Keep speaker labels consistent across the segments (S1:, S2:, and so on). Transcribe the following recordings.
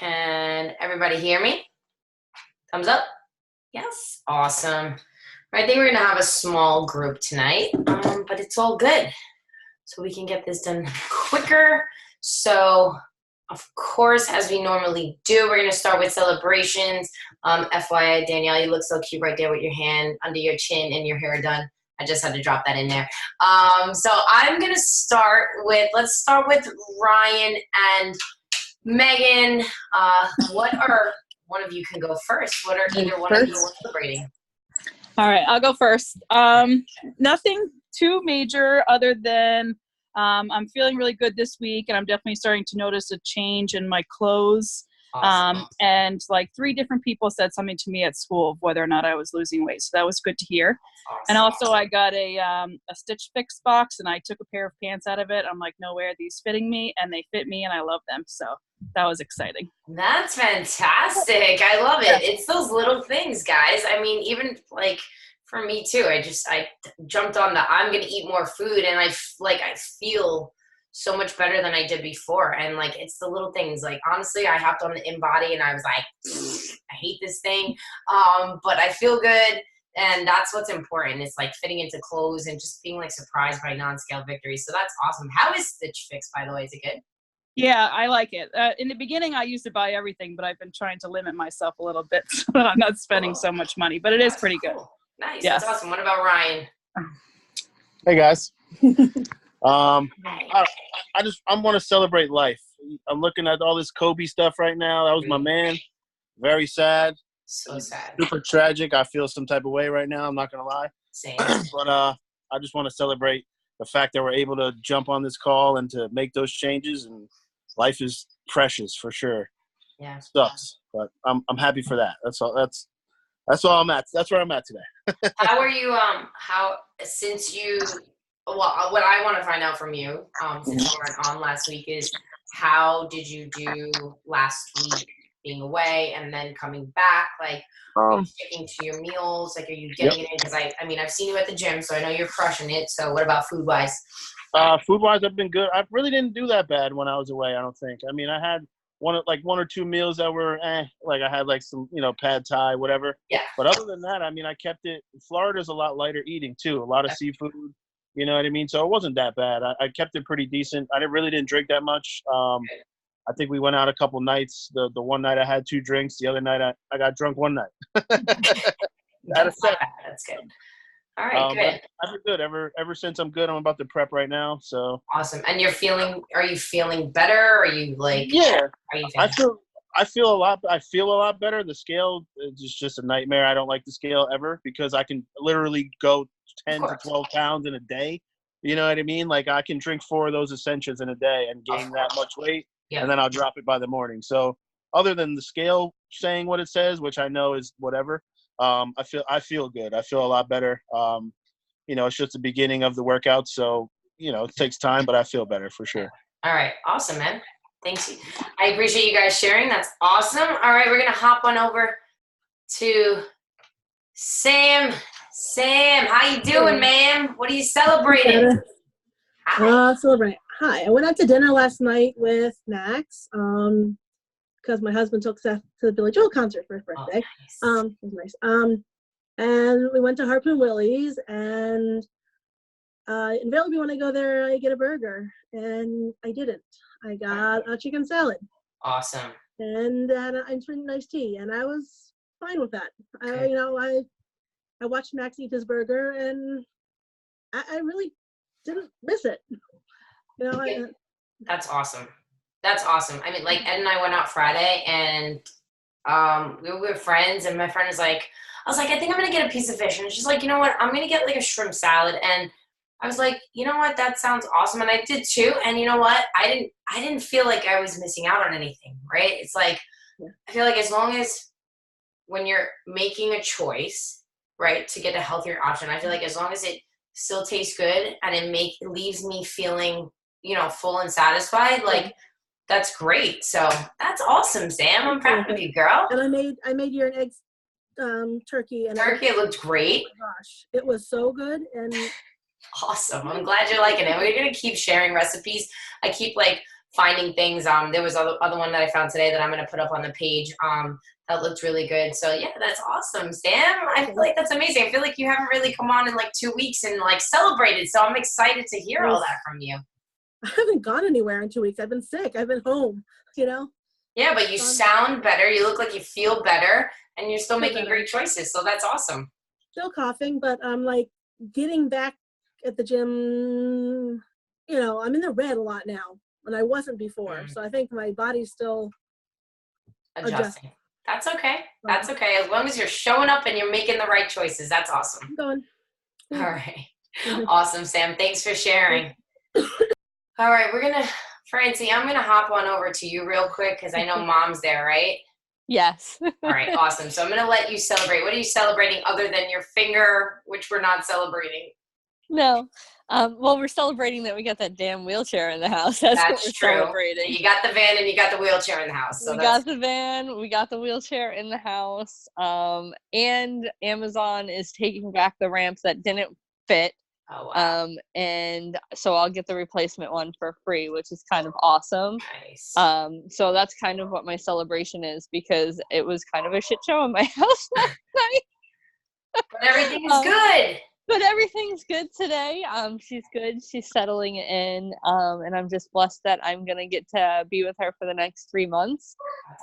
S1: Can everybody hear me? Thumbs up? Yes. Awesome. I think we're going to have a small group tonight, but it's all good. So we can get this done quicker. So, of course, as we normally do, we're going to start with celebrations. FYI, Danielle, you look so cute right there with your hand under your chin and your hair done. I just had to drop that in there. So I'm going to let's start with Ryan and Megan. One of you can go first. What are either one of you celebrating?
S2: All right, I'll go first. Nothing too major other than I'm feeling really good this week, and I'm definitely starting to notice a change in my clothes.
S1: Awesome.
S2: And like 3 different people said something to me at school of whether or not I was losing weight. So that was good to hear.
S1: Awesome.
S2: And also I got a Stitch Fix box, and I took a pair of pants out of it. I'm like, no way are these fitting me, and they fit me, and I love them. So that was exciting.
S1: That's fantastic. I love it. It's those little things, guys. I mean, even like for me too, I jumped on I'm going to eat more food, and I feel so much better than I did before. And like, it's the little things. Like, honestly, I hopped on the InBody and I was like, I hate this thing. But I feel good. And that's what's important. It's like fitting into clothes and just being like surprised by non-scale victories. So that's awesome. How is Stitch Fix, by the way? Is it good?
S2: Yeah, I like it. In the beginning, I used to buy everything, but I've been trying to limit myself a little bit so that I'm not spending so much money. But it is pretty good.
S1: Nice.
S2: Yes.
S1: That's awesome. What about Ryan?
S3: Hey guys. I want to celebrate life. I'm looking at all this Kobe stuff right now. That was my man. Very sad.
S1: So sad.
S3: Super tragic. I feel some type of way right now. I'm not gonna lie.
S1: Same.
S3: But I just want to celebrate the fact that we're able to jump on this call and to make those changes. And life is precious for sure.
S1: Yeah.
S3: Sucks, but I'm happy for that. That's all. That's all I'm at. That's where I'm at today.
S1: How are you? What I want to find out from you, since you weren't on last week, is how did you do last week being away and then coming back? Like, are you sticking to your meals? Like, are you getting it in? Because I've seen you at the gym, so I know you're crushing it. So what about food-wise?
S3: Food-wise, I've been good. I really didn't do that bad when I was away, I don't think. I mean, I had one or two meals that were like I had like some, pad thai, whatever.
S1: Yeah.
S3: But other than that, I mean, I kept it. Florida's a lot lighter eating too. A lot of seafood. You know what I mean? So it wasn't that bad. I kept it pretty decent. I really didn't drink that much. I think we went out a couple nights. The one night I had 2 drinks. The other night I got drunk one night.
S1: That's good. All right, good.
S3: I've been good ever since. I'm good. I'm about to prep right now. So
S1: awesome. And are you feeling better? Are you like?
S3: Yeah.
S1: Are you
S3: I feel a lot better. The scale is just a nightmare. I don't like the scale ever because I can literally go 10 to 12 pounds in a day. You know what I mean? Like I can drink 4 of those Essentials in a day and gain that much weight, and then I'll drop it by the morning. So other than the scale saying what it says, which I know is whatever, I feel good. I feel a lot better. It's just the beginning of the workout, so it takes time, but I feel better for sure.
S1: All right, awesome, man. Thanks. I appreciate you guys sharing. That's awesome. All right, we're gonna hop on over to Sam. Sam, how you doing, ma'am? What are you celebrating?
S4: Celebrate. Hi. I went out to dinner last night with Max because my husband took Seth to the Billy Joel concert for his birthday.
S1: Oh, nice.
S4: It was nice. And we went to Harp and Willie's, and invariably when I go there, I get a burger, and I didn't. I got a chicken salad.
S1: Awesome.
S4: And I drank nice tea, and I was fine with that. I watched Max eat his burger, and I really didn't miss it.
S1: That's awesome. That's awesome. I mean, like Ed and I went out Friday, and we were friends, and my friend was like, I was like, I think I'm gonna get a piece of fish, and she's like, you know what? I'm gonna get like a shrimp salad, and I was like, you know what? That sounds awesome, and I did too. And you know what? I didn't feel like I was missing out on anything, right? It's like I feel like as long as when you're making a choice, right, to get a healthier option, I feel like as long as it still tastes good and it leaves me feeling, full and satisfied, like that's great. So that's awesome, Sam. I'm proud of you, girl.
S4: And I made your eggs turkey, and
S1: it looked great.
S4: Oh my gosh, it was so good. And
S1: awesome. I'm glad you're liking it. We're gonna keep sharing recipes. I keep like finding things. There was other one that I found today that I'm going to put up on the page. That looked really good. So yeah, that's awesome, Sam. I feel like that's amazing. I feel like you haven't really come on in like 2 weeks and like celebrated. So I'm excited to hear all that from you.
S4: I haven't gone anywhere in 2 weeks. I've been sick. I've been home, you know?
S1: Yeah, but you sound better. You look like you feel better, and you're still making
S4: better.
S1: great choices. So that's awesome.
S4: Still coughing, but I'm like getting back at the gym. You know, I'm in the red a lot now, and I wasn't before. So I think my body's still
S1: adjusting. That's okay. That's okay. As long as you're showing up and you're making the right choices, that's awesome.
S4: I'm going.
S1: All right. Awesome, Sam. Thanks for sharing. All right, Francie, I'm gonna hop on over to you real quick because I know Mom's there, right?
S5: Yes.
S1: All right, awesome. So I'm gonna let you celebrate. What are you celebrating other than your finger, which we're not celebrating?
S5: No. Well, we're celebrating that we got that damn wheelchair in the house. That's what we're
S1: true.
S5: celebrating.
S1: You got the van and you got the wheelchair in the house. So
S5: we got the van, we got the wheelchair in the house, and Amazon is taking back the ramps that didn't fit.
S1: Oh, wow.
S5: And so I'll get the replacement one for free, which is kind of awesome.
S1: Nice.
S5: So that's kind of what my celebration is, because it was kind of a shit show in my house last night.
S1: But everything is good.
S5: But everything's good today. She's good. She's settling in. And I'm just blessed that I'm going to get to be with her for the next 3 months,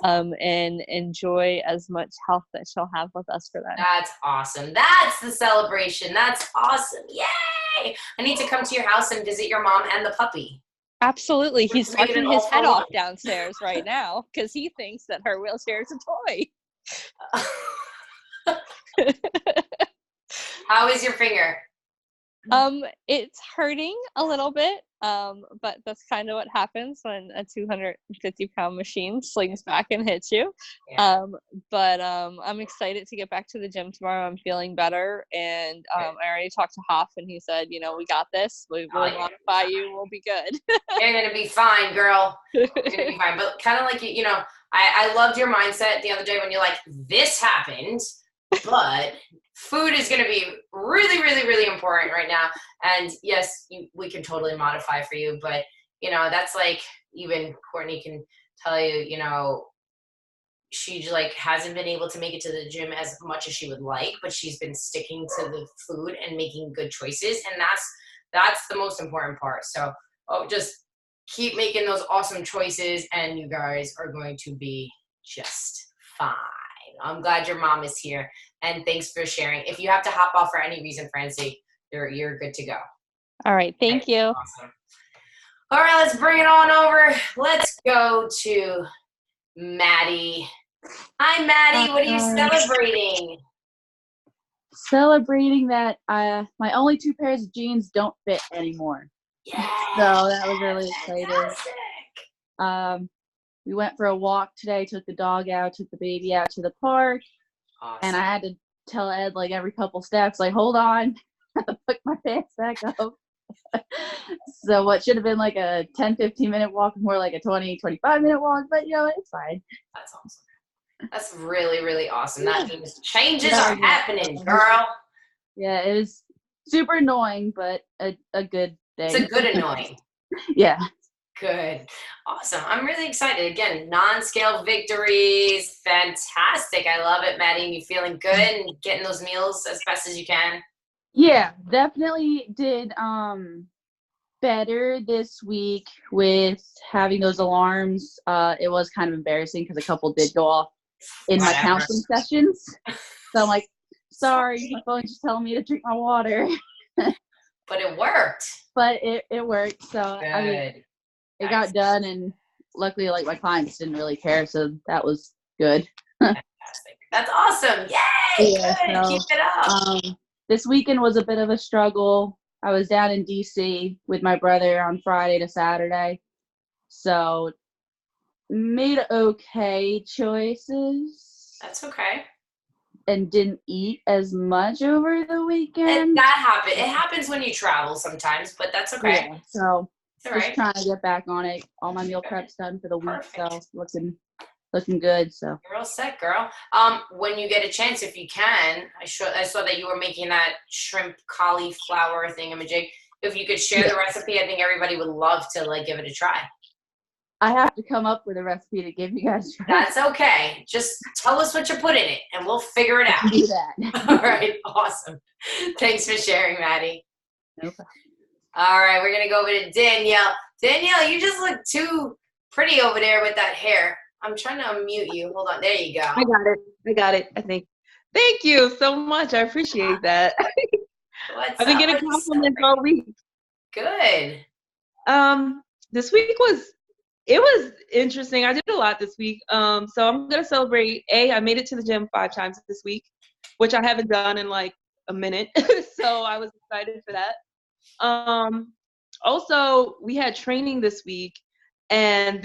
S5: and enjoy as much health that she'll have with us for that.
S1: That's awesome. That's the celebration. That's awesome. Yay! I need to come to your house and visit your mom and the puppy.
S5: Absolutely. He's sucking his head off downstairs right now because he thinks that her wheelchair is a toy.
S1: How is your finger?
S5: It's hurting a little bit, but that's kind of what happens when a 250-pound machine slings back and hits you.
S1: Yeah.
S5: But I'm excited to get back to the gym tomorrow. I'm feeling better, and I already talked to Hoff, and he said, you know, we got this. We will modify you. We'll be good.
S1: You're gonna be fine, girl. You're gonna be fine. But kind of like you know, I loved your mindset the other day when you're like, this happened, but food is going to be really, really, really important right now. And yes, we can totally modify for you, but you know, that's like, even Courtney can tell you, you know, she like hasn't been able to make it to the gym as much as she would like, but she's been sticking to the food and making good choices. And that's the most important part. So just keep making those awesome choices and you guys are going to be just fine. I'm glad your mom is here, and thanks for sharing. If you have to hop off for any reason, Francie, you're good to go.
S5: All right, thank you.
S1: Awesome. All right, let's bring it on over. Let's go to Maddie. Hi, Maddie. What are you celebrating?
S6: Celebrating that my only 2 pairs of jeans don't fit anymore.
S1: Yeah.
S6: So that was really exciting. We went for a walk today, took the dog out, took the baby out to the park.
S1: Awesome.
S6: And I had to tell Ed like every couple steps, like, hold on, I have to put my pants back up. So what should have been like a 10-15 minute walk, more like a 20-25 minute walk, but you know, it's fine.
S1: That's awesome. That's really, really awesome. That means changes are happening, girl.
S6: Yeah, it was super annoying, but a good thing.
S1: It's a good annoying.
S6: Yeah.
S1: Good. Awesome. I'm really excited. Again, non-scale victories. Fantastic. I love it, Maddie. You feeling good and getting those meals as best as you can?
S6: Yeah, definitely did better this week with having those alarms. It was kind of embarrassing because a couple did go off in my counseling sessions. So I'm like, sorry, my phone's just telling me to drink my water.
S1: But it worked.
S6: But it worked. So
S1: Good.
S6: I mean, it got done, and luckily, like, my clients didn't really care, so that was good.
S1: Fantastic. That's awesome. Yay!
S6: Yeah,
S1: good.
S6: so,
S1: Keep it up.
S6: This weekend was a bit of a struggle. I was down in DC with my brother on Friday to Saturday, so made okay choices.
S1: That's okay.
S6: And didn't eat as much over the weekend.
S1: That happens. It happens when you travel sometimes, but that's okay.
S6: Yeah, so
S1: Just
S6: trying to get back on it. All my meal prep's done for the week,
S1: Perfect.
S6: So looking good. So
S1: you're all set, girl. When you get a chance, if you can, I saw that you were making that shrimp cauliflower thingamajig. If you could share the recipe, I think everybody would love to like give it a try.
S6: I have to come up with a recipe to give you guys.
S1: That's okay. Just tell us what you put in it, and we'll figure it
S6: I can
S1: out.
S6: do that.
S1: All right, awesome. Thanks for sharing, Maddie.
S6: No problem.
S1: All right, we're gonna go over to Danielle. Danielle, you just look too pretty over there with that hair. I'm trying to unmute you. Hold on. There you go.
S7: I got it, I think. Thank you so much. I appreciate that.
S1: What's
S7: I've been
S1: up?
S7: getting
S1: What are you
S7: compliments all week.
S1: Good.
S7: This week it was interesting. I did a lot this week. So I'm gonna celebrate. I made it to the gym 5 times this week, which I haven't done in like a minute. So I was excited for that. Also, we had training this week, and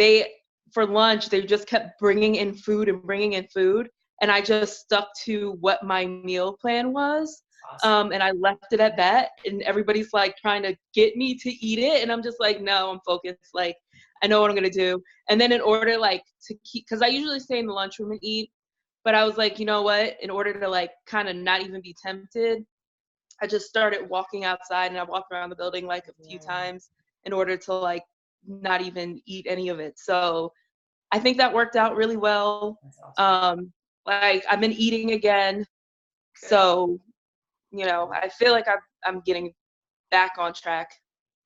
S7: for lunch they just kept bringing in food, and I just stuck to what my meal plan was.
S1: Awesome.
S7: And I left it at that, and everybody's like trying to get me to eat it, and I'm just like, no, I'm focused. Like, I know what I'm gonna do. And then in order like to keep, because I usually stay in the lunchroom and eat, but I was like, you know what? In order to like kind of not even be tempted, I just started walking outside, and I walked around the building like a few times in order to like not even eat any of it. So I think that worked out really well.
S1: That's awesome.
S7: Like I've been eating again,
S1: Good.
S7: so I feel like I'm getting back on track.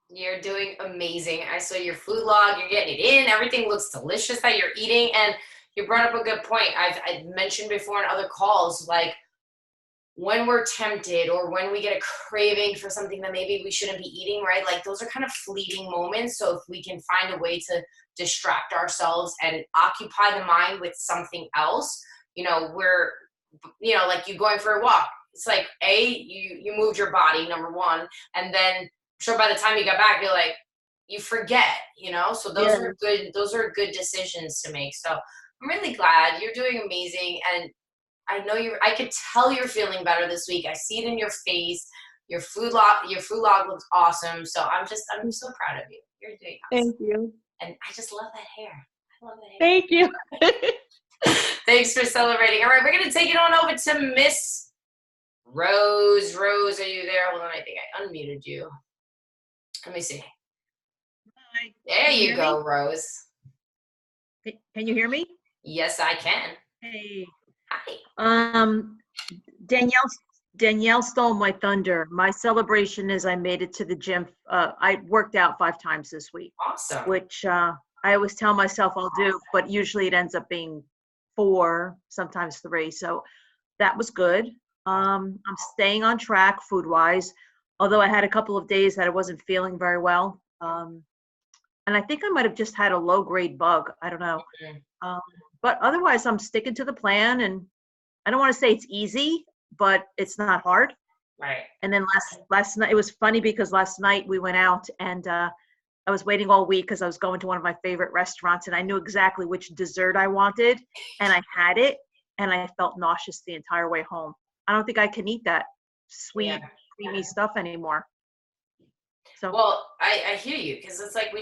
S1: You're doing amazing. I saw your food log. You're getting it in. Everything looks delicious that you're eating. And you brought up a good point. I've mentioned before in other calls, like when we're tempted or when we get a craving for something that maybe we shouldn't be eating, right? Like those are kind of fleeting moments. So if we can find a way to distract ourselves and occupy the mind with something else, we're, like you going for a walk. It's like, you moved your body, number one. And then sure, by the time you got back, you're like, you forget, so those are good decisions to make. So I'm really glad you're doing amazing. And I know I could tell you're feeling better this week. I see it in your face. Your food log looks awesome. So I'm so proud of you. You're doing awesome.
S7: Thank you.
S1: And I just love that hair. I love that hair.
S7: Thank you.
S1: Thanks for celebrating. All right, we're gonna take it on over to Miss Rose. Rose, are you there? Hold on, I think I unmuted you. Let me see.
S8: Hi.
S1: There you go, Rose.
S8: Can you hear me?
S1: Yes, I can.
S8: Hey.
S1: Hi.
S8: Danielle stole my thunder. My celebration is I made it to the gym. I worked out 5 times this week,
S1: Awesome.
S8: which I always tell myself I'll do, but usually it ends up being 4, sometimes 3. So that was good. I'm staying on track food-wise, although I had a couple of days that I wasn't feeling very well. And I think I might have just had a low-grade bug. I don't know. But otherwise, I'm sticking to the plan. And I don't want to say it's easy, but it's not hard.
S1: Right.
S8: And then last night, it was funny because last night we went out and I was waiting all week because I was going to one of my favorite restaurants and I knew exactly which dessert I wanted. And I had it and I felt nauseous the entire way home. I don't think I can eat that sweet, creamy stuff anymore. So
S1: well, I hear you because it's like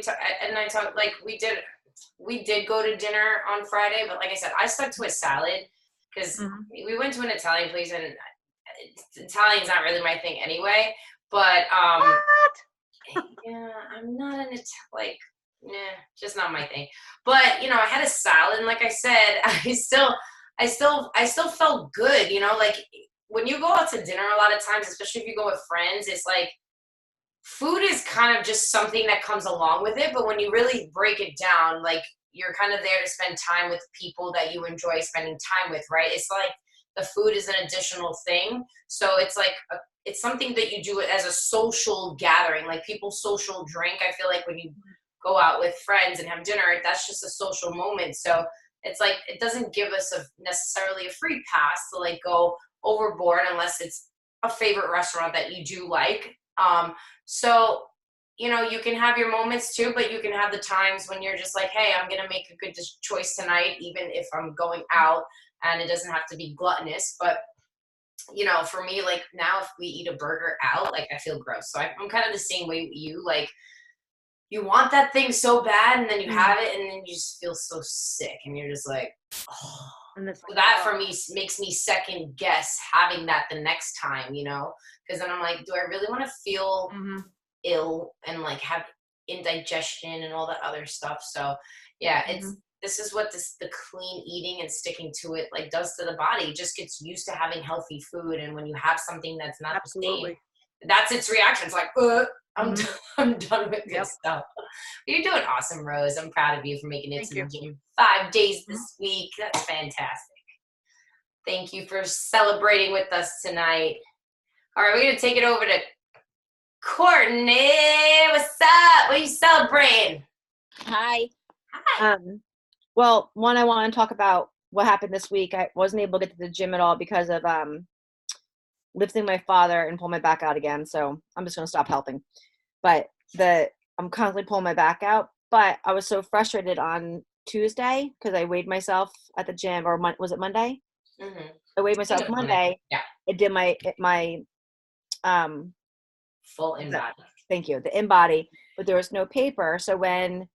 S1: we did go to dinner on Friday, but like I said, I stuck to a salad because we went to an Italian place and Italian's not really my thing anyway. But yeah, I'm not just not my thing. But I had a salad and like I said, I still felt good. Like when you go out to dinner a lot of times, especially if you go with friends, it's like food is kind of just something that comes along with it. But when you really break it down, like you're kind of there to spend time with people that you enjoy spending time with, right? It's like the food is an additional thing. So it's like it's something that you do as a social gathering, like people social drink. I feel like when you go out with friends and have dinner, that's just a social moment. So it's like it doesn't give us necessarily a free pass to like go overboard unless it's a favorite restaurant that you do like. So you can have your moments too, but you can have the times when you're just like, hey, I'm gonna make a good choice tonight, even if I'm going out, and it doesn't have to be gluttonous. But for me, like now, if we eat a burger out, like I feel gross. So I'm kind of the same way with you. Like you want that thing so bad, and then you have it, and then you just feel so sick, and you're just like, oh. And that for me makes me second guess having that the next time, because then I'm like, do I really want to feel ill and like have indigestion and all that other stuff? So Yeah, this is what the clean eating and sticking to it like does to the body. It just gets used to having healthy food, and when you have something that's not the same, that's its reaction. It's like, I'm done with this stuff. But you're doing awesome, Rose. I'm proud of you for making it to the gym 5 days this week. That's fantastic. Thank you for celebrating with us tonight. All right, we're gonna take it over to Courtney. What's up? What are you celebrating?
S9: Hi.
S1: Hi.
S9: Well, one, I want to talk about what happened this week. I wasn't able to get to the gym at all because of lifting my father and pull my back out again. So I'm just going to stop helping. But I'm constantly pulling my back out. But I was so frustrated on Tuesday because I weighed myself at the gym, or was it Monday?
S1: Mm-hmm.
S9: I weighed myself Monday.
S1: Yeah.
S9: It did my
S1: full in-body.
S9: Thank you. The in-body, but there was no paper. So when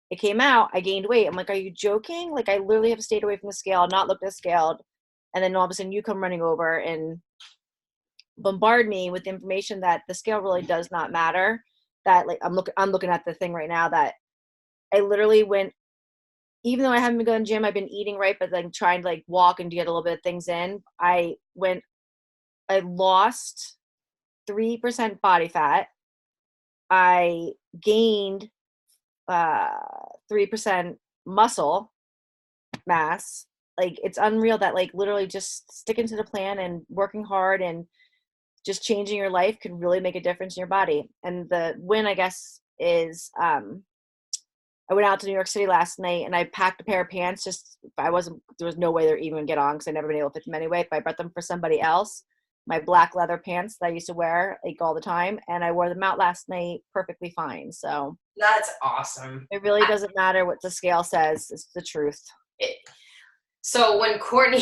S9: it came out, I gained weight. I'm like, are you joking? Like, I literally have stayed away from the scale, not looked at the scale. And then all of a sudden you come running over and bombard me with information that the scale really does not matter. That like, I'm looking at the thing right now that I literally went, even though I haven't been going to the gym, I've been eating right, but then trying to like walk and get a little bit of things in. I lost 3% body fat. I gained 3% muscle mass. Like, it's unreal that like literally just sticking to the plan and working hard and just changing your life can really make a difference in your body. And the win, I guess, is I went out to New York City last night and I packed a pair of pants. There was no way they're even gonna get on because I never been able to fit them anyway, but I brought them for somebody else. My black leather pants that I used to wear like all the time, and I wore them out last night perfectly fine. So
S1: that's awesome.
S9: It really doesn't matter what the scale says. It's the truth.
S1: So when Courtney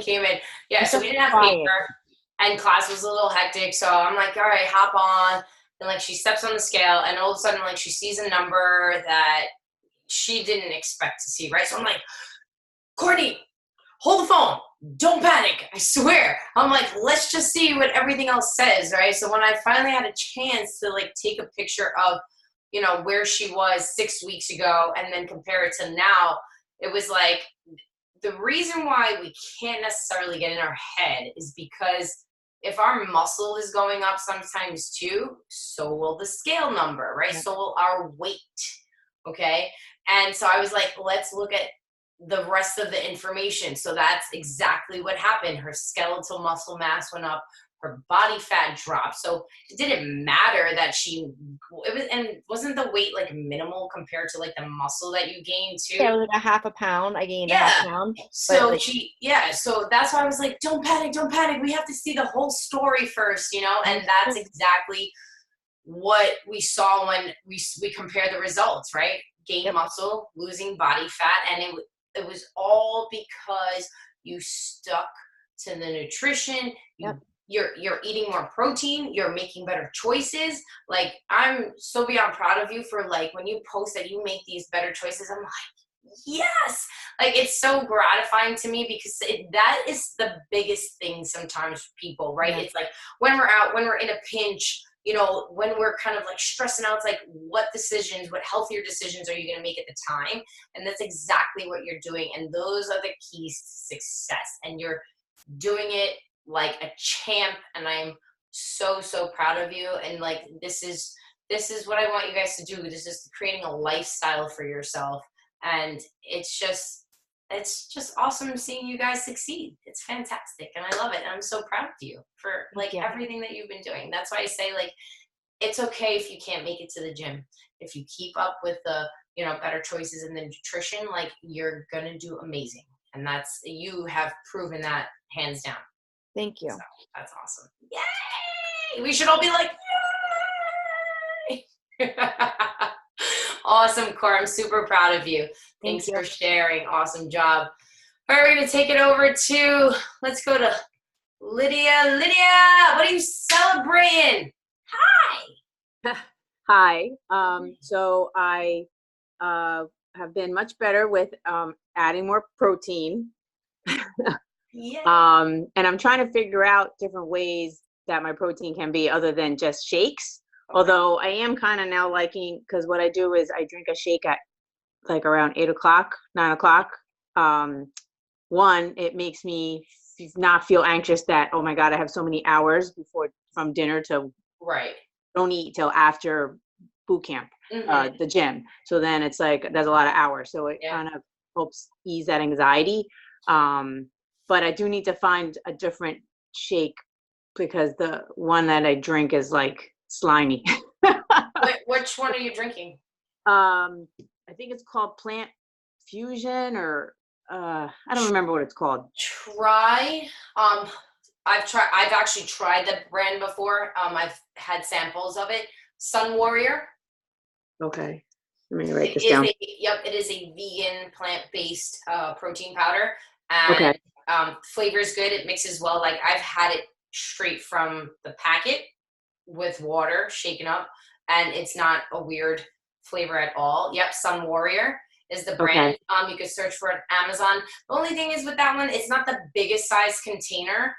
S1: came in, so we didn't have paper and class was a little hectic. So I'm like, all right, hop on. And like she steps on the scale and all of a sudden like she sees a number that she didn't expect to see, right? So I'm like, Courtney, hold the phone. Don't panic. I swear. I'm like, let's just see what everything else says, right? So when I finally had a chance to like take a picture of, you know, where she was 6 weeks ago and then compare it to now, it was like the reason why we can't necessarily get in our head is because if our muscle is going up sometimes too, so will the scale number, right? So will our weight, okay? And so I was like, let's look at the rest of the information. So that's exactly what happened. Her skeletal muscle mass went up, her body fat dropped. So it didn't matter that wasn't the weight like minimal compared to like the muscle that you gained too?
S9: Yeah, it was like a half a pound. I gained a half pound.
S1: So so that's why I was like, don't panic. We have to see the whole story first, you know? And that's exactly what we saw when we compared the results, right? Gain muscle, losing body fat, and it was all because you stuck to the nutrition. You're eating more protein. You're making better choices. Like, I'm so beyond proud of you for like when you post that you make these better choices. I'm like, yes. Like, it's so gratifying to me because that is the biggest thing sometimes for people, right? It's like when we're out, when we're in a pinch, you know, when we're kind of like stressing out, it's like, what healthier decisions are you going to make at the time? And that's exactly what you're doing. And those are the keys to success. And you're doing it like a champ. And I'm so, so proud of you. And like, this is what I want you guys to do. This is creating a lifestyle for yourself. And it's just awesome seeing you guys succeed. It's fantastic. And I love it. And I'm so proud of you for like everything that you've been doing. That's why I say, like, it's okay if you can't make it to the gym. If you keep up with the, you know, better choices in the nutrition, like, you're going to do amazing. And you have proven that hands down.
S9: Thank you.
S1: So, that's awesome. Yay! We should all be like, yay! Awesome, Cora. I'm super proud of you. Thanks for sharing. Awesome job. All right, we're going to take it over to, let's go to Lydia. Lydia, what are you celebrating? Hi.
S10: Hi. So I have been much better with adding more protein. And I'm trying to figure out different ways that my protein can be other than just shakes. Although I am kind of now liking, because what I do is I drink a shake at like around 8 o'clock, 9 o'clock. One, it makes me not feel anxious that, oh my God, I have so many hours before from dinner to
S1: Right.
S10: don't eat till after boot camp, the gym. So then it's like, there's a lot of hours. So it kind of helps ease that anxiety. But I do need to find a different shake because the one that I drink is like slimy.
S1: Which one are you drinking?
S10: I think it's called Plant Fusion or I don't remember what it's called.
S1: Try. I've actually tried the brand before. I've had samples of it. Sun Warrior.
S10: Okay. Let me write this down.
S1: It is a vegan plant-based protein powder. And flavor is good. It mixes well. Like I've had it straight from the packet with water shaken up, and it's not a weird flavor at all. Yep, Sun Warrior is the brand. You could search for it on Amazon. The only thing is with that one, it's not the biggest size container,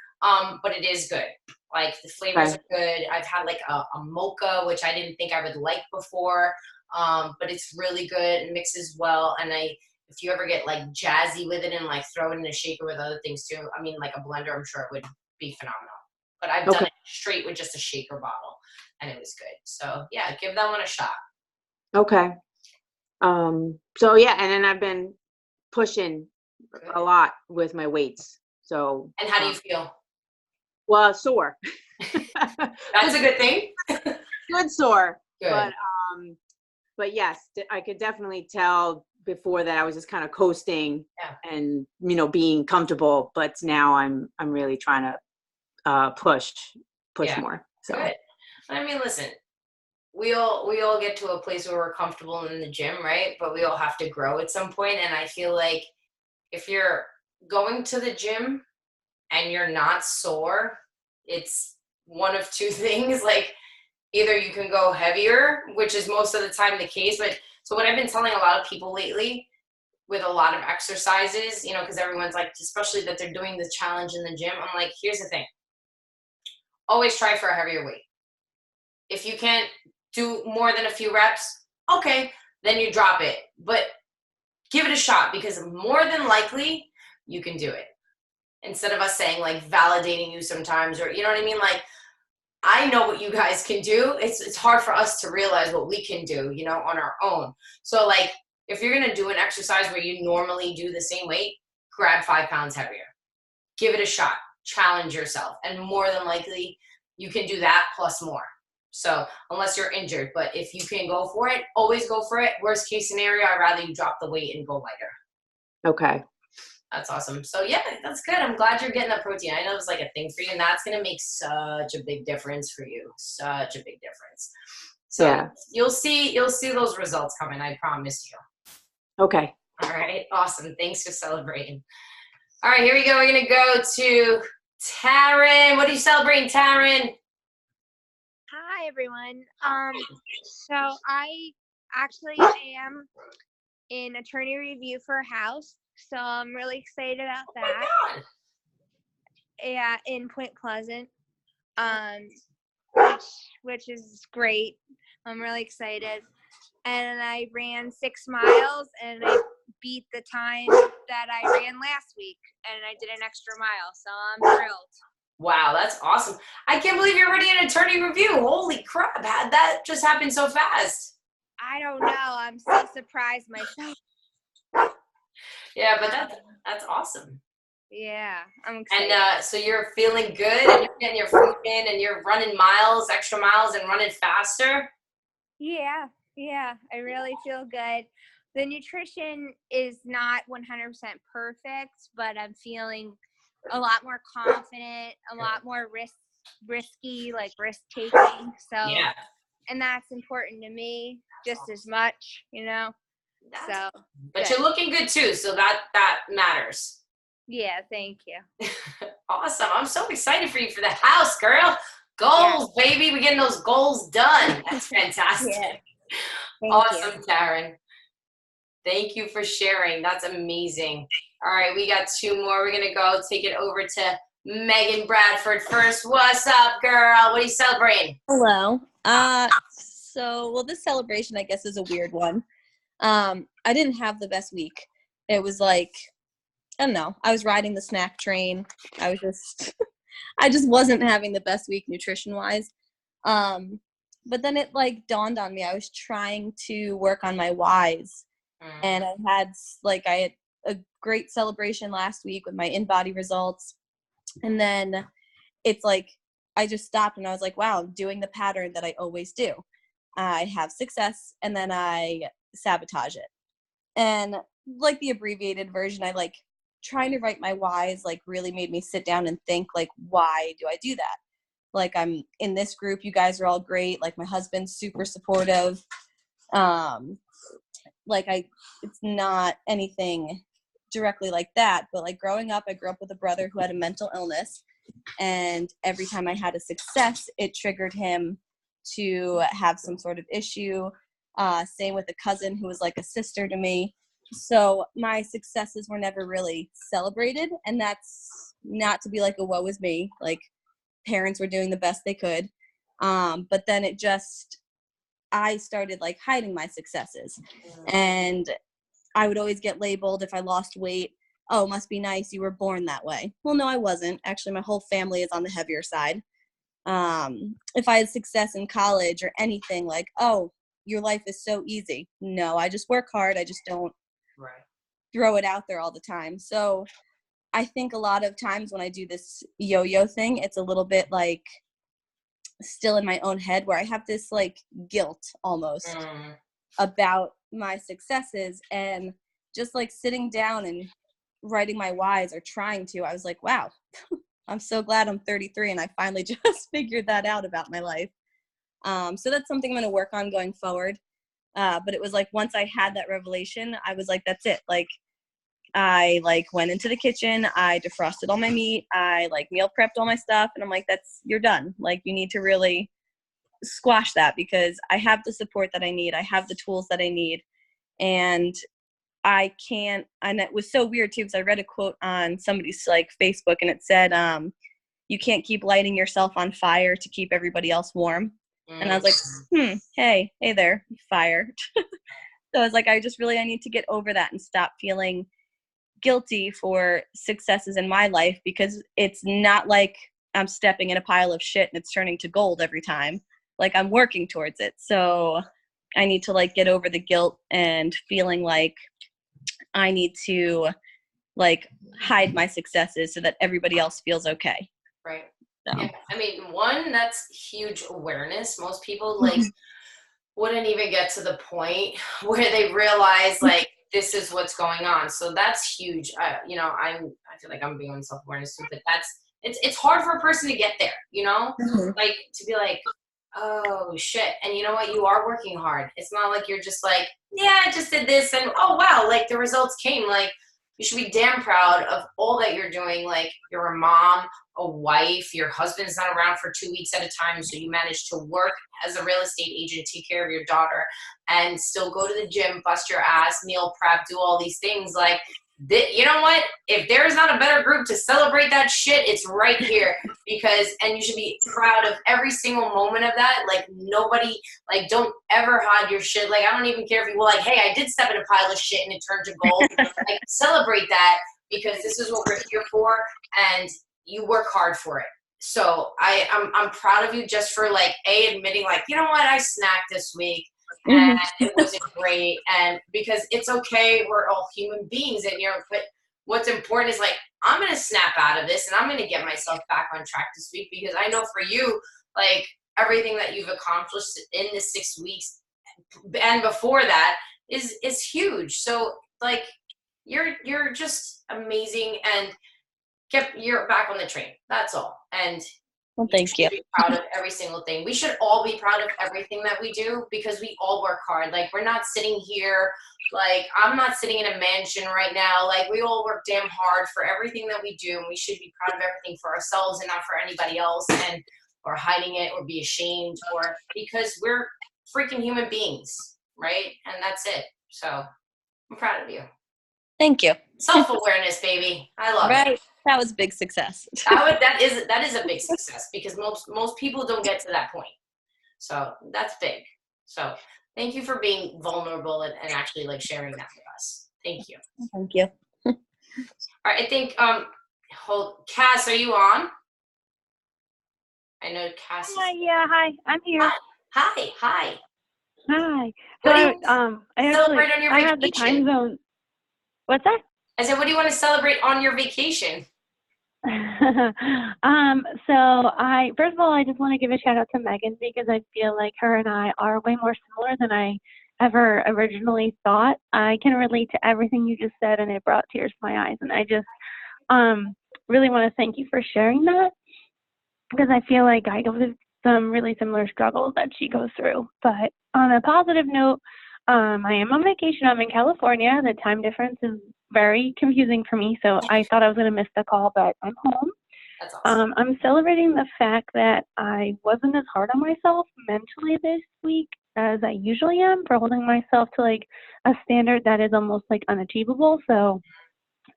S1: but it is good. Like the flavors are good. I've had like a mocha, which I didn't think I would like before, but it's really good and mixes well. And if you ever get like jazzy with it and like throw it in a shaker with other things too, I mean like a blender, I'm sure it would be phenomenal. But I've done it straight with just a shaker bottle, and it was good. So yeah, give that one a shot.
S10: Okay. So yeah, and then I've been pushing a lot with my weights. So.
S1: And how do you feel?
S10: Well, sore.
S1: That's a good thing.
S10: Good sore.
S1: Good.
S10: But yes, I could definitely tell before that I was just kind of coasting and being comfortable. But now I'm really trying to push more. So.
S1: Good. I mean, listen. We all get to a place where we're comfortable in the gym, right? But we all have to grow at some point. And I feel like if you're going to the gym and you're not sore, it's one of two things. Like either you can go heavier, which is most of the time the case. But so what I've been telling a lot of people lately with a lot of exercises, because everyone's like, especially that they're doing the challenge in the gym, I'm like, here's the thing. Always try for a heavier weight. If you can't do more than a few reps, okay, then you drop it. But give it a shot because more than likely you can do it. Instead of us saying like validating you sometimes, or you know what I mean? Like I know what you guys can do. It's hard for us to realize what we can do, on our own. So like if you're gonna do an exercise where you normally do the same weight, grab 5 pounds heavier. Give it a shot. Challenge yourself. And more than likely you can do that plus more. So unless you're injured, but if you can go for it, always go for it. Worst case scenario, I'd rather you drop the weight and go lighter.
S10: Okay.
S1: That's awesome. So yeah, that's good. I'm glad you're getting that protein. I know it's like a thing for you, and that's going to make such a big difference for you. Such a big difference. So you'll see those results coming. I promise you.
S10: Okay.
S1: All right. Awesome. Thanks for celebrating. All right, here we go. We're going to go to Taryn. What are you celebrating, Taryn?
S11: Hi, everyone. So I actually am in attorney review for a house, so I'm really excited about that.
S1: Oh my God.
S11: Yeah, in Point Pleasant, which is great. I'm really excited. And I ran 6 miles, and I beat the time that I ran last week, and I did an extra mile, so I'm thrilled.
S1: Wow, that's awesome. I can't believe you're already in attorney review. Holy crap. How'd that just happen so fast?
S11: I don't know. I'm so surprised myself.
S1: Yeah, but that's awesome.
S11: Yeah, I'm excited.
S1: And so you're feeling good, and you're getting your food in, and you're running miles, extra miles, and running faster?
S11: Yeah, I really feel good. The nutrition is not 100% perfect, but I'm feeling a lot more confident, a lot more risky, like risk taking. So,
S1: yeah.
S11: And that's important to me just as much, So,
S1: but you're looking good too, so that matters.
S11: Yeah, thank you.
S1: Awesome. I'm so excited for you for the house, girl. Goals, baby. We're getting those goals done. That's fantastic. Awesome, Taryn. Thank you for sharing. That's amazing. All right, we got 2 more. We're going to go take it over to Megan Bradford first. What's up, girl? What are you celebrating?
S12: Hello. So this celebration, I guess, is a weird one. I didn't have the best week. It was like, I don't know, I was riding the snack train. I was just, I just wasn't having the best week nutrition wise. But then it like dawned on me, I was trying to work on my whys, and I had a great celebration last week with my in-body results. And then it's like, I just stopped and I was like, wow, I'm doing the pattern that I always do. I have success and then I sabotage it. And like the abbreviated version, I like trying to write my whys like really made me sit down and think like, why do I do that? Like, I'm in this group, you guys are all great. Like, my husband's super supportive. It's not anything directly like that, but like growing up, I grew up with a brother who had a mental illness, and every time I had a success, it triggered him to have some sort of issue. Same with a cousin who was like a sister to me. So my successes were never really celebrated, and that's not to be like a woe is me. Like, parents were doing the best they could. But then I started like hiding my successes, and I would always get labeled if I lost weight. Oh, must be nice. You were born that way. Well, no, I wasn't. Actually, my whole family is on the heavier side. If I had success in college or anything, like, oh, your life is so easy. No, I just work hard. I just don't throw it out there all the time. So I think a lot of times when I do this yo-yo thing, it's a little bit like still in my own head where I have this like guilt almost about my successes, and just like sitting down and writing my whys or trying to, I was like, wow, I'm so glad I'm 33 and I finally just figured that out about my life. So that's something I'm going to work on going forward. But it was like, once I had that revelation, I was like, that's it. Like, I like went into the kitchen, I defrosted all my meat, I like meal prepped all my stuff, and I'm like, you're done. Like, you need to really squash that, because I have the support that I need. I have the tools that I need. And I can't, and it was so weird too, because I read a quote on somebody's like Facebook, and it said, you can't keep lighting yourself on fire to keep everybody else warm. And I was like, hey there, fire. So I was like, I need to get over that and stop feeling guilty for successes in my life, because it's not like I'm stepping in a pile of shit and it's turning to gold every time. Like, I'm working towards it. So I need to like get over the guilt and feeling like I need to like hide my successes so that everybody else feels okay.
S1: Right.
S12: So.
S1: Yeah. I mean, one, that's huge awareness. Most people like wouldn't even get to the point where they realize like this is what's going on. So that's huge. I feel like I'm being on self-awareness too, but it's hard for a person to get there, like to be like, oh shit. And you know what? You are working hard. It's not like you're just like, yeah, I just did this and oh wow, like the results came. Like, you should be damn proud of all that you're doing. Like, you're a mom, a wife, your husband's not around for 2 weeks at a time, so you managed to work as a real estate agent, take care of your daughter, and still go to the gym, bust your ass, meal prep, do all these things. Like, you know what? If there's not a better group to celebrate that shit, it's right here. And you should be proud of every single moment of that. Like, nobody, like, don't ever hide your shit. Like, I don't even care if you were like, hey, I did step in a pile of shit and it turned to gold. Like, celebrate that, because this is what we're here for, and you work hard for it. So I'm proud of you just for like admitting like, you know what, I snacked this week and it wasn't great, and because it's okay, we're all human beings, and but what's important is like, I'm gonna snap out of this and I'm gonna get myself back on track this week, because I know for you, like, everything that you've accomplished in the 6 weeks and before that is huge. So like, you're just amazing, and you're back on the train. That's all. And
S12: well, thank you.
S1: Be proud of every single thing. We should all be proud of everything that we do, because we all work hard. Like, we're not sitting here, like, I'm not sitting in a mansion right now. Like, we all work damn hard for everything that we do, and we should be proud of everything for ourselves and not for anybody else, or hiding it or be ashamed, or because we're freaking human beings, right? And that's it. So I'm proud of you.
S12: Thank you.
S1: Self-awareness, baby. I love it.
S12: That was a big success.
S1: That is a big success, because most people don't get to that point. So that's big. So Thank you for being vulnerable and actually like sharing that with us. Thank you.
S12: Thank you.
S1: All right, I think Cass, are you on? I know Cass is.
S13: Yeah, hi. I'm here.
S1: Hi.
S13: Hi.
S1: What do you
S13: I
S1: celebrate on your
S13: I
S1: vacation?
S13: have the time zone. What's that?
S1: I said, what do you want to celebrate on your vacation?
S13: So first of all, I just want to give a shout out to Megan because I feel like her and I are way more similar than I ever originally thought. I can relate to everything you just said, and it brought tears to my eyes. And I just really want to thank you for sharing that because I feel like I go through some really similar struggles that she goes through. But on a positive note, I am on vacation. I'm in California. The time difference is very confusing for me, so I thought I was going to miss the call, but I'm home.
S1: That's awesome.
S13: I'm celebrating the fact that I wasn't as hard on myself mentally this week as I usually am for holding myself to like a standard that is almost like unachievable. So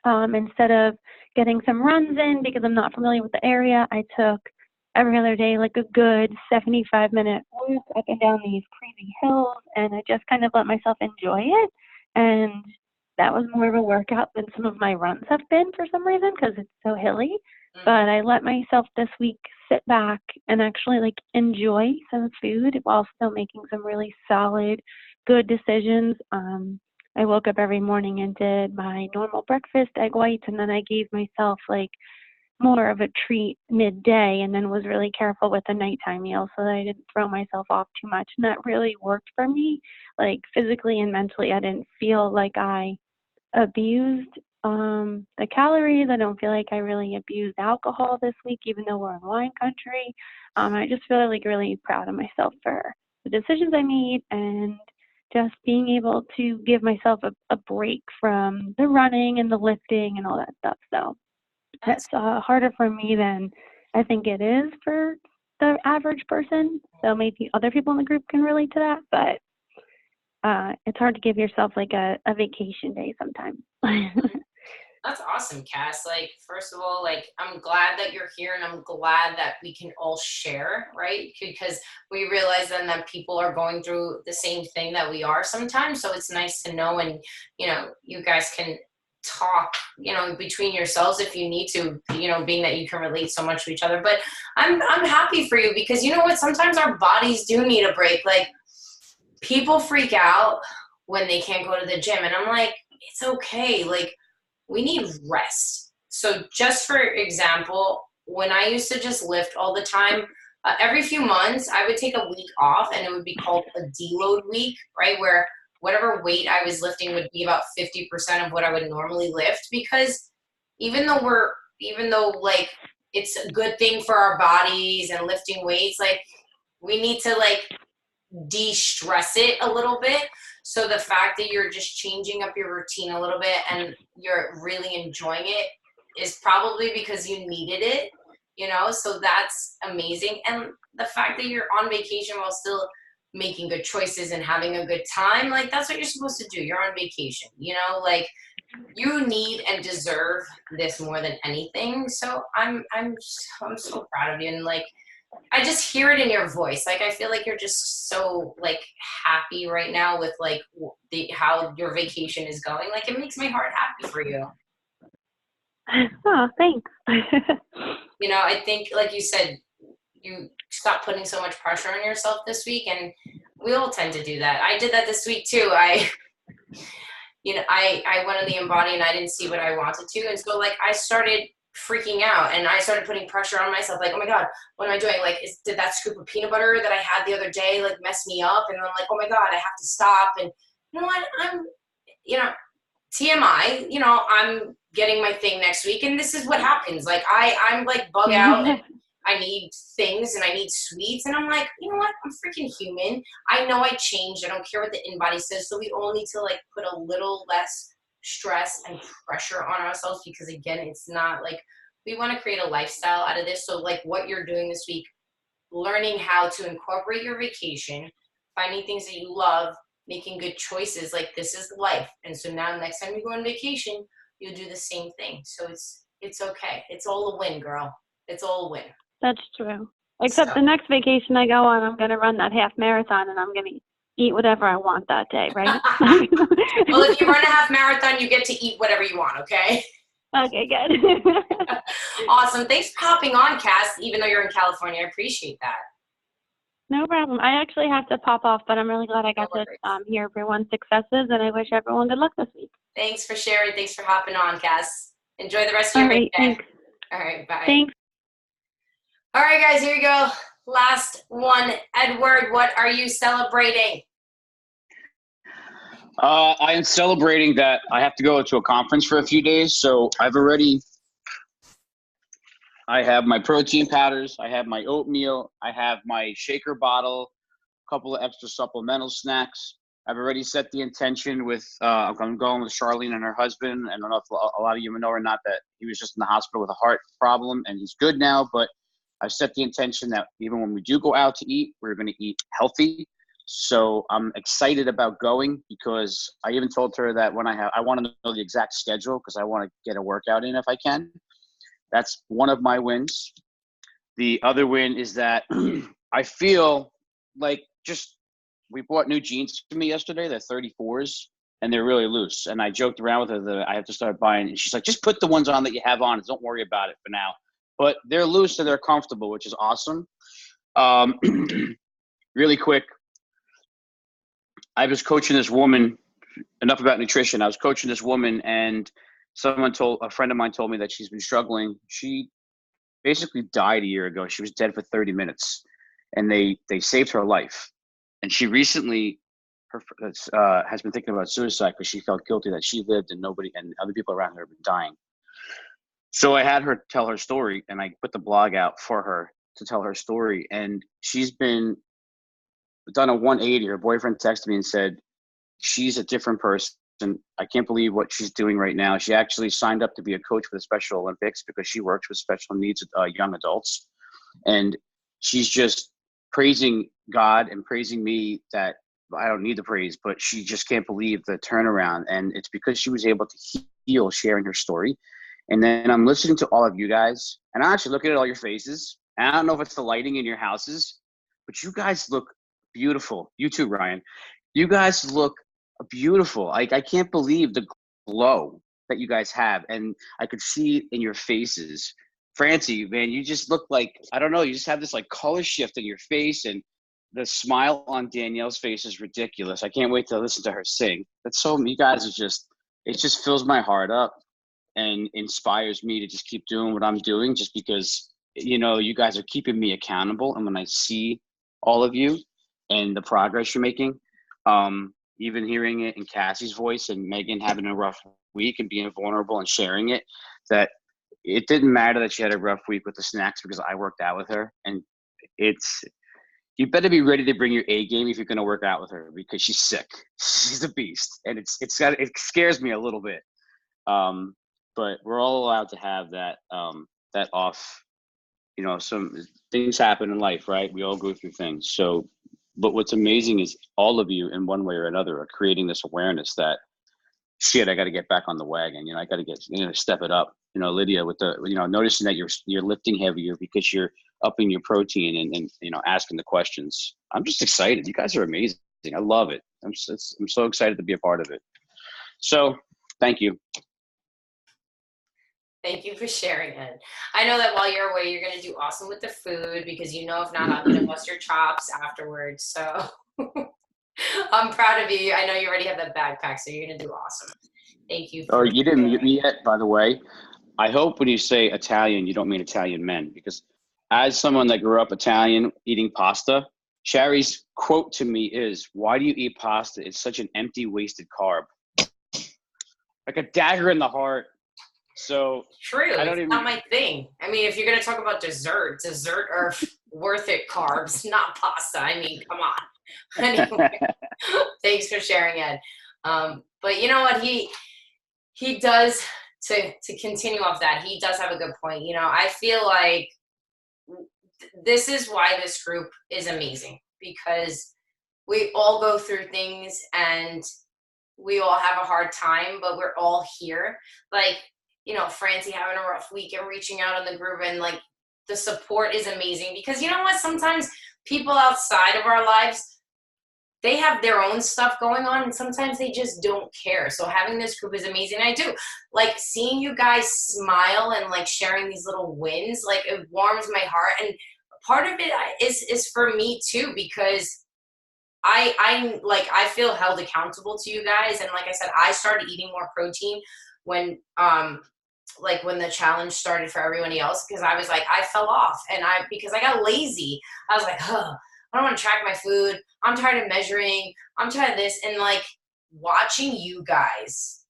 S13: instead of getting some runs in because I'm not familiar with the area, I took every other day like a good 75-minute walk up and down these crazy hills, and I just kind of let myself enjoy it. And that was more of a workout than some of my runs have been for some reason because it's so hilly. But I let myself this week sit back and actually like enjoy some food while still making some really solid, good decisions. I woke up every morning and did my normal breakfast, egg whites, and then I gave myself like more of a treat midday and then was really careful with the nighttime meal so that I didn't throw myself off too much. And that really worked for me. Like physically and mentally, I didn't feel like I abused the calories. I don't feel like I really abused alcohol this week, even though we're in wine country. I just feel like really proud of myself for the decisions I made and just being able to give myself a break from the running and the lifting and all that stuff. So that's harder for me than I think it is for the average person. So maybe other people in the group can relate to that, but it's hard to give yourself like a vacation day sometimes.
S1: That's awesome, Cass. Like, first of all, like, I'm glad that you're here and I'm glad that we can all share, right? Because we realize then that people are going through the same thing that we are sometimes. So it's nice to know, and, you know, you guys can talk, you know, between yourselves if you need to, you know, being that you can relate so much to each other. But I'm happy for you because you know what? Sometimes our bodies do need a break. Like, people freak out when they can't go to the gym. And I'm like, it's okay. Like, we need rest. So just for example, when I used to just lift all the time, every few months I would take a week off and it would be called a deload week, right? Where whatever weight I was lifting would be about 50% of what I would normally lift, because even though like it's a good thing for our bodies and lifting weights, like we need to like de-stress it a little bit. So the fact that you're just changing up your routine a little bit and you're really enjoying it is probably because you needed it, you know? So that's amazing. And the fact that you're on vacation while still making good choices and having a good time, like that's what you're supposed to do. You're on vacation, you know, like you need and deserve this more than anything. So I'm so proud of you. And like, I just hear it in your voice. Like, I feel like you're just so like happy right now with like how your vacation is going. Like, it makes my heart happy for you.
S13: Oh, thanks.
S1: You know, I think, like you said, you stop putting so much pressure on yourself this week, and we all tend to do that. I did that this week too. I went on the Embody and I didn't see what I wanted to, and so like I started freaking out and I started putting pressure on myself, like, oh my god, what am I doing? Like, did that scoop of peanut butter that I had the other day like mess me up? And I'm like, oh my god, I have to stop. And you know what, I'm, you know, TMI, you know, I'm getting my thing next week and this is what happens. Like I'm like bug out and I need things and I need sweets, and I'm like, you know what, I'm freaking human. I know I changed, I don't care what the Embody says. So we all need to like put a little less stress and pressure on ourselves, because again, it's not like we want to create a lifestyle out of this. So like what you're doing this week, learning how to incorporate your vacation, finding things that you love, making good choices, like this is life. And so now next time you go on vacation, you'll do the same thing. So it's okay. It's all a win, girl. It's all a win.
S13: That's true. Except the next vacation I go on, I'm going to run that half marathon and I'm going to eat whatever I want that day, right?
S1: Well, if you run a half marathon, you get to eat whatever you want, okay?
S13: Okay, good.
S1: Awesome. Thanks for hopping on, Cass, even though you're in California. I appreciate that.
S13: No problem. I actually have to pop off, but I'm really glad I got to hear everyone's successes, and I wish everyone good luck this week.
S1: Thanks for sharing. Thanks for hopping on, Cass. Enjoy the rest of your
S13: All right,
S1: day.
S13: thanks.
S1: All right, bye.
S13: Thanks.
S1: All right, guys, here we go. Last one. Edward, what are you celebrating?
S14: I am celebrating that I have to go to a conference for a few days. So I have my protein powders, I have my oatmeal, I have my shaker bottle, a couple of extra supplemental snacks. I've already set the intention with, I'm going with Charlene and her husband. I don't know if a lot of you know or not that he was just in the hospital with a heart problem and he's good now, but I've set the intention that even when we do go out to eat, we're going to eat healthy. So I'm excited about going because I even told her that I want to know the exact schedule because I want to get a workout in if I can. That's one of my wins. The other win is that I feel like we bought new jeans to me yesterday. They're 34s and they're really loose. And I joked around with her that I have to start buying. And she's like, just put the ones on that you have on. Don't worry about it for now. But they're loose and they're comfortable, which is awesome. Really quick, I was coaching this woman, enough about nutrition. I was coaching this woman and a friend of mine told me that she's been struggling. She basically died a year ago. She was dead for 30 minutes and they saved her life. And she recently has been thinking about suicide because she felt guilty that she lived and other people around her have been dying. So I had her tell her story and I put the blog out for her to tell her story. And she's been done a 180. Her boyfriend texted me and said, she's a different person. I can't believe what she's doing right now. She actually signed up to be a coach for the Special Olympics because she works with special needs young adults. And she's just praising God and praising me that I don't need the praise, but she just can't believe the turnaround. And it's because she was able to heal sharing her story. And then I'm listening to all of you guys and I'm actually looking at all your faces. And I don't know if it's the lighting in your houses, but you guys look beautiful. You too, Ryan. You guys look beautiful. I can't believe the glow that you guys have. And I could see in your faces. Francie, man, you just look like, I don't know, you just have this like color shift in your face and the smile on Danielle's face is ridiculous. I can't wait to listen to her sing. You guys are it just fills my heart up and inspires me to just keep doing what I'm doing just because, you guys are keeping me accountable. And when I see all of you and the progress you're making, even hearing it in Cassie's voice and Megan having a rough week and being vulnerable and sharing it, that it didn't matter that she had a rough week with the snacks because I worked out with her. And you better be ready to bring your A game if you're going to work out with her because she's sick. She's a beast. And it scares me a little bit. But we're all allowed to have that off, some things happen in life, right? We all go through things. So, but what's amazing is all of you in one way or another are creating this awareness that shit, I got to get back on the wagon. I got to step it up. Lydia, with the, noticing that you're lifting heavier because you're upping your protein and asking the questions. I'm just excited. You guys are amazing. I love it. I'm so excited to be a part of it. So thank you.
S1: Thank you for sharing it. I know that while you're away, you're going to do awesome with the food because if not, I'm going to bust your chops afterwards. So I'm proud of you. I know you already have that backpack, so you're going to do awesome. Thank you.
S14: Oh, you didn't mute me yet, by the way. I hope when you say Italian, you don't mean Italian men because as someone that grew up Italian eating pasta, Sharye's quote to me is, why do you eat pasta? It's such an empty, wasted carb. Like a dagger in the heart. So
S1: true. It's not my thing. I mean, if you're going to talk about dessert are worth it carbs, not pasta. I mean, come on. Anyway, thanks for sharing, Ed. But you know what? He does, to continue off that, he does have a good point. I feel like this is why this group is amazing because we all go through things and we all have a hard time, but we're all here. Like, Francie having a rough week and reaching out on the group and like the support is amazing because you know what? Sometimes people outside of our lives they have their own stuff going on, and sometimes they just don't care. So having this group is amazing. I do like seeing you guys smile and like sharing these little wins. Like it warms my heart, and part of it is for me too, because I feel held accountable to you guys. And like I said, I started eating more protein when when the challenge started for everybody else, because I was like, I fell off, and because I got lazy. I was like, oh, I don't want to track my food. I'm tired of measuring. I'm tired of this. And like watching you guys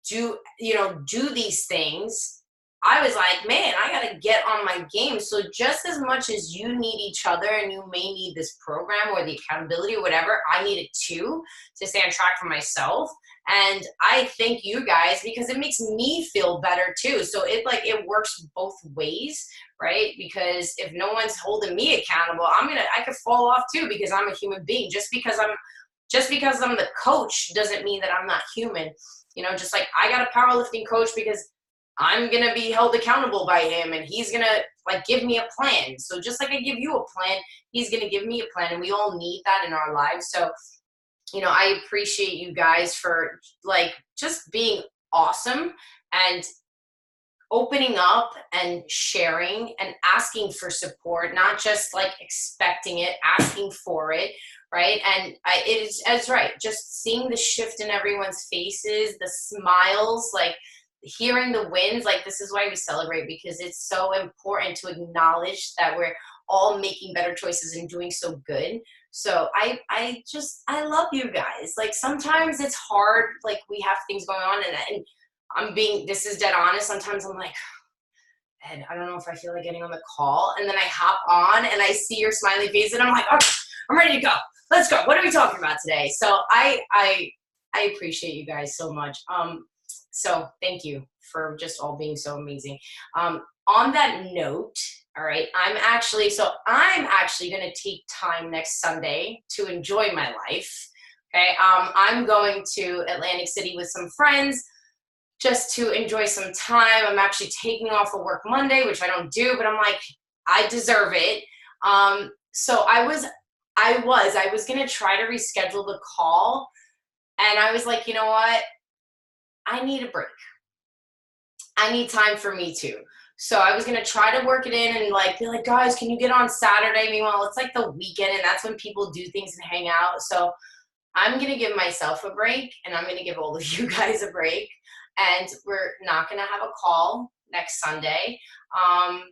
S1: do these things, I was like, man, I got to get on my game. So just as much as you need each other and you may need this program or the accountability or whatever, I need it too to stay on track for myself. And I thank you guys because it makes me feel better too. So it works both ways, right? Because if no one's holding me accountable, I could fall off too, because I'm a human being. Just because I'm the coach doesn't mean that I'm not human. Just like I got a powerlifting coach because I'm going to be held accountable by him, and he's going to give me a plan. So just like I give you a plan, he's going to give me a plan, and we all need that in our lives. So, I appreciate you guys for just being awesome and opening up and sharing and asking for support, not just expecting it, asking for it. Right. And it's right. Just seeing the shift in everyone's faces, the smiles, hearing the wins, this is why we celebrate, because it's so important to acknowledge that we're all making better choices and doing so good. So I love you guys. Sometimes it's hard, we have things going on, and this is dead honest. Sometimes I'm like, Ed, I don't know if I feel like getting on the call. And then I hop on and I see your smiley face and I'm like, okay, I'm ready to go. Let's go. What are we talking about today? So I appreciate you guys so much. So thank you for just all being so amazing. On that note, all right, I'm actually going to take time next Sunday to enjoy my life. Okay. I'm going to Atlantic City with some friends just to enjoy some time. I'm actually taking off of work Monday, which I don't do, but I'm like, I deserve it. So I was going to try to reschedule the call, and I was like, you know what? I need a break. I need time for me too. So I was going to try to work it in and be like, guys, can you get on Saturday? Meanwhile, it's the weekend, and that's when people do things and hang out. So I'm going to give myself a break, and I'm going to give all of you guys a break. And we're not going to have a call next Sunday. And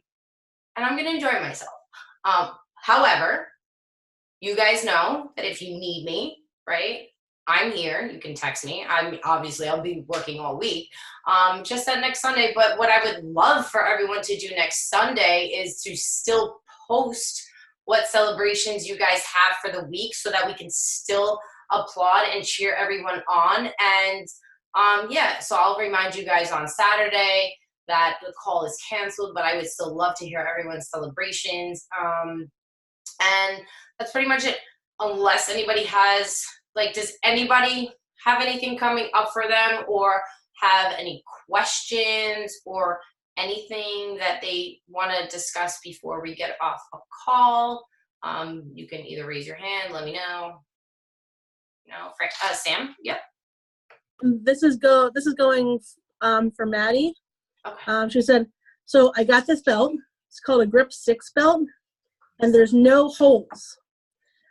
S1: I'm going to enjoy myself. However, you guys know that if you need me, right, I'm here. You can text me. I'll be working all week. Just that next Sunday. But what I would love for everyone to do next Sunday is to still post what celebrations you guys have for the week, so that we can still applaud and cheer everyone on. And so I'll remind you guys on Saturday that the call is canceled, but I would still love to hear everyone's celebrations. And that's pretty much it. Unless anybody has, does anybody have anything coming up for them, or have any questions or anything that they want to discuss before we get off a call? You can either raise your hand, let me know. No, Sam, yep.
S4: This is going for Maddie.
S1: Okay.
S4: She said, so I got this belt. It's called a Grip 6 belt, and there's no holes.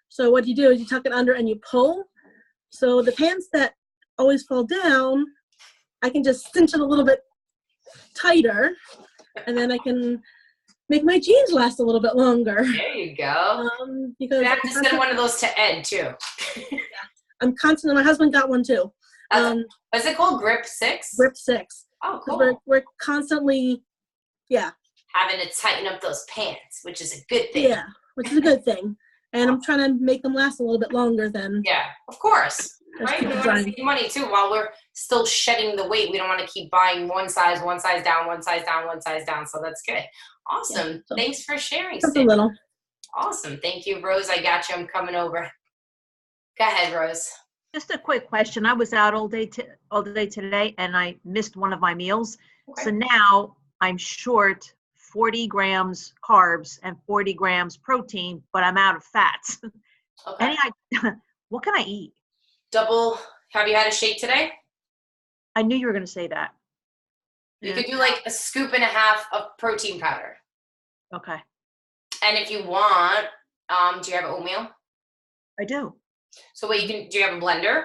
S4: So what you do is you tuck it under and you pull. So the pants that always fall down, I can just cinch it a little bit tighter, and then I can make my jeans last a little bit longer.
S1: There you go.
S4: Because
S1: you have to send one of those to Ed too.
S4: I'm constantly. My husband got one too.
S1: What's it called? Grip 6?
S4: Grip 6.
S1: Oh, cool.
S4: We're constantly,
S1: having to tighten up those pants, which is a good thing.
S4: Yeah, which is a good thing. And I'm trying to make them last a little bit longer than.
S1: Yeah, of course. Right? We want to save money too while we're still shedding the weight. We don't want to keep buying one size down, one size down, one size down. So that's good. Awesome. Yeah, so thanks for sharing.
S4: Just a little.
S1: Awesome. Thank you, Rose. I got you. I'm coming over. Go ahead, Rose.
S8: Just a quick question. I was out all day today, and I missed one of my meals. Okay. So now I'm short 40 grams carbs and 40 grams protein, but I'm out of fats. Okay. What can I eat?
S1: Have you had a shake today?
S8: I knew you were going to say that.
S1: You
S8: Yeah.
S1: could do like a scoop and a half of protein powder.
S8: Okay.
S1: And if you want, do you have oatmeal?
S8: I do.
S1: So do you have a blender?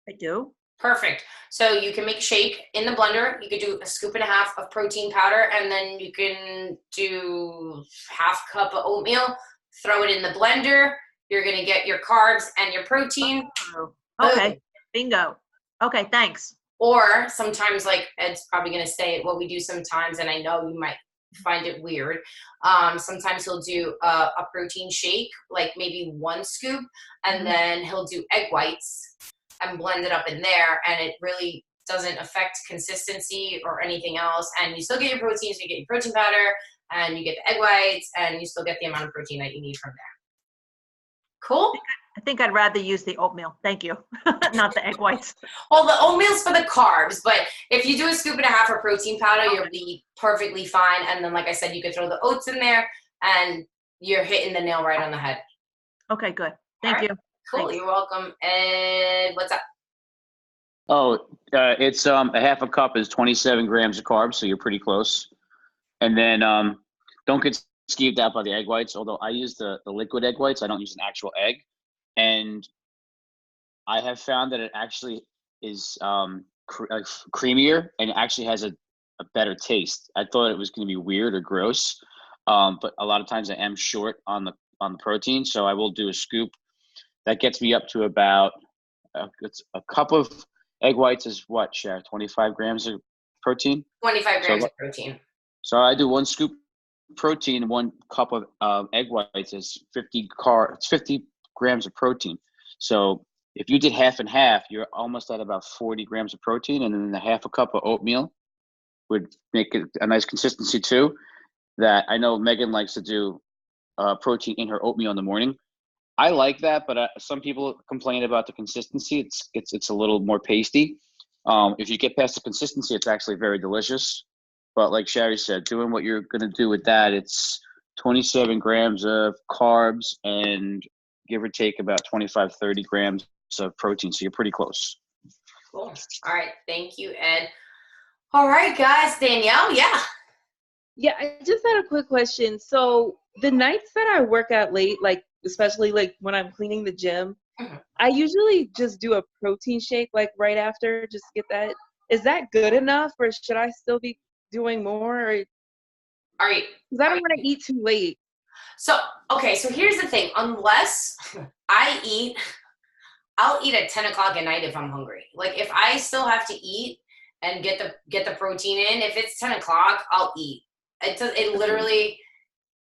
S8: I do.
S1: Perfect. So you can make a shake in the blender. You could do a scoop and a half of protein powder, and then you can do half cup of oatmeal, throw it in the blender. You're going to get your carbs and your protein.
S8: Oh, okay. Bingo. Okay, thanks.
S1: Or sometimes, like Ed's probably going to say what we do sometimes, and I know you might find it weird. Sometimes he'll do a protein shake, like maybe 1 scoop, and then he'll do egg whites and blend it up in there, and it really doesn't affect consistency or anything else. And you still get your protein, so you get your protein powder, and you get the egg whites, and you still get the amount of protein that you need from there. Cool?
S8: I think I'd rather use the oatmeal. Thank you. Not the egg whites.
S1: Well, the oatmeal's for the carbs, but if you do a scoop and a half of protein powder, you'll be perfectly fine. And then, like I said, you could throw the oats in there, and you're hitting the nail right on the head.
S8: Okay, good. Thank you.
S1: Cool.
S8: Thanks.
S1: You're welcome. And what's up?
S14: Oh, it's a half a cup is 27 grams of carbs, so you're pretty close. And then don't get skeeved out by the egg whites, although I use the liquid egg whites. I don't use an actual egg. And I have found that it actually is creamier, and it actually has a better taste. I thought it was going to be weird or gross, but a lot of times I am short on the protein, so I will do a scoop. That gets me up to about it's a cup of egg whites is what, Cher? 25 grams of protein?
S1: 25 grams of protein.
S14: So I do 1 scoop protein, 1 cup of egg whites is 50 grams of protein. So if you did half and half, you're almost at about 40 grams of protein, and then the half a cup of oatmeal would make it a nice consistency too. That I know Megan likes to do protein in her oatmeal in the morning. I like that, but some people complain about the consistency. It's a little more pasty. If you get past the consistency, it's actually very delicious. But like Sharye said, doing what you're going to do with that, it's 27 grams of carbs and give or take about 25, 30 grams of protein. So you're pretty close.
S1: Cool. All right. Thank you, Ed. All right, guys. Danielle, yeah.
S7: Yeah, I just had a quick question. So the nights that I work out late, like especially like when I'm cleaning the gym, I usually just do a protein shake like right after, just get that. Is that good enough, or should I still be doing more? Or
S1: all right,
S7: because I don't want to eat too late.
S1: So okay, so here's the thing. Unless I'll eat at 10 o'clock at night if I'm hungry. Like if I still have to eat and get the protein in, if it's 10 o'clock, I'll eat. It literally,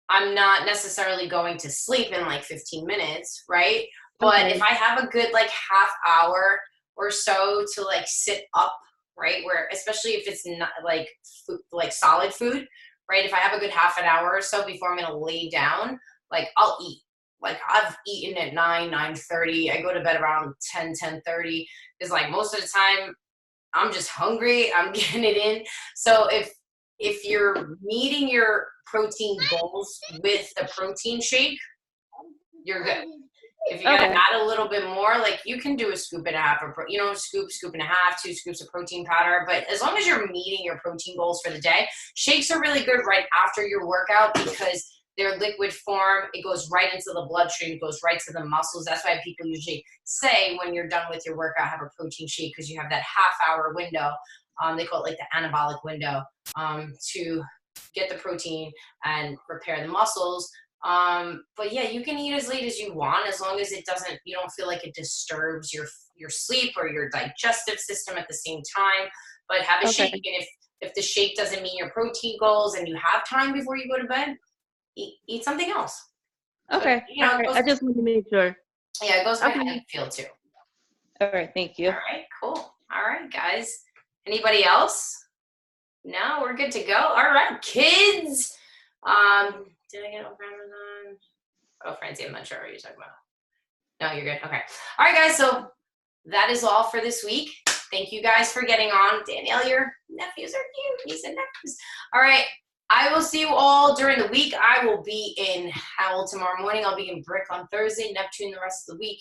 S1: I'm not necessarily going to sleep in like 15 minutes, right? But if I have a good like half hour or so to like sit up, right, where especially if it's not like like solid food, right? If I have a good half an hour or so before I'm gonna lay down, like I'll eat. Like I've eaten at 9:30. I go to bed around 10:30. It's like most of the time I'm just hungry. I'm getting it in. So if you're meeting your protein goals with the protein shake, you're good. If you gotta add a little bit more, like you can do a scoop and a half, or scoop and a half, 2 scoops of protein powder. But as long as you're meeting your protein goals for the day, shakes are really good right after your workout because they're liquid form. It goes right into the bloodstream. It goes right to the muscles. That's why people usually say when you're done with your workout, have a protein shake because you have that half-hour window. They call it like the anabolic window to get the protein and repair the muscles. But yeah, you can eat as late as you want as long as you don't feel like it disturbs your sleep or your digestive system at the same time. But have a shake, and if the shake doesn't meet your protein goals and you have time before you go to bed, eat something else.
S7: Okay.
S1: But,
S7: I just want to make sure.
S1: Yeah, it goes by how you feel too.
S7: All right, thank you.
S1: All right, cool. All right, guys. Anybody else? No, we're good to go. All right, kids. Did I get over Amazon? Oh, Francie, I'm not sure what you're talking about. No, you're good. Okay. All right, guys. So that is all for this week. Thank you guys for getting on. Danielle, your nephews are cute. Niece and nephews. All right. I will see you all during the week. I will be in Howell tomorrow morning. I'll be in Brick on Thursday, Neptune the rest of the week.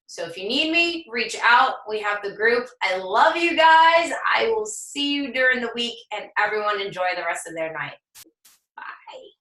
S1: So if you need me, reach out. We have the group. I love you guys. I will see you during the week, and everyone enjoy the rest of their night. Bye.